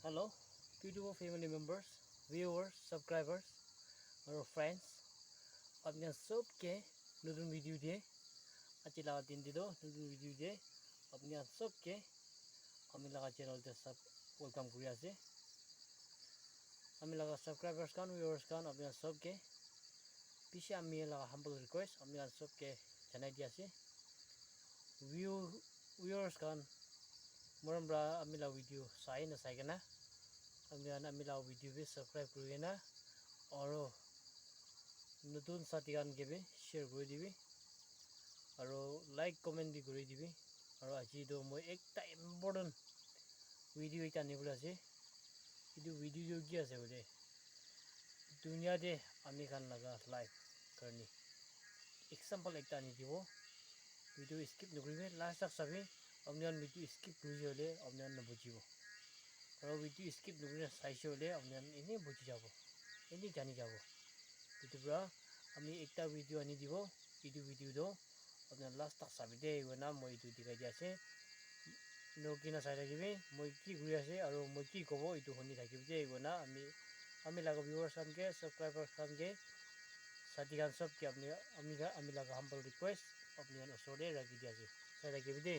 Hello, beautiful family members, viewers, subscribers, और friends. अपने सब के नতুन वीडियो दे अच्छी लगा दिन दो नতুन वीडियो दे अपने सब के हमें लगा चैनल ते सब वेलकम करिया से हमें लगा subscribers कान viewers कान अपने सब के पीछे हमें लगा humble request अपने सब के चैनल दिया से viewers कान मरम बरा हमें लगा वीडियो साइ न साइ करना हमें लगा वीडियो भी subscribe करिए ना और নতুন সাথীগান গেবে শেয়ার করে দিবি আর লাইক কমেন্ট দি করে দিবি আর আজি তো মই একটা ইম্পর্টেন্ট ভিডিও এটা নিবলে আছে কিন্তু ভিডিও কি আছে বলে দুনিয়াতে আমি খান লাগা লাইভ করনি এক্সাম্পল একটা নি দিব ভিডিও স্কিপ নকরিবে লাস্ট তক চাবি আপনার ভিডিও স্কিপ কৰি হলে আপনার নবুজিব আর ভিডিও স্কিপ নকরিলে চাইছে হলে আপনার এনে বুঝি যাব এনে জানি যাব ইউটিউবরা আমি একটা ভিডিও আনি দিব ইটো ভিডিও দো আপনার লাস্ট তক চাবি দে না মই ইটো দেখাই দি আছে নকিনা চাই থাকিবি মই কি ঘুরি আছে আর মই কি কব ইটো শুনি থাকিবি দে না আমি লাগা ভিউয়ার্স খানকে সাবস্ক্রাইবার্স খানকে সাথী খান সবকে আপনি আমি লাগা হাম্বল রিকোয়েস্ট আপনি ওসরে রাখি দি আছে চাই থাকিবি দে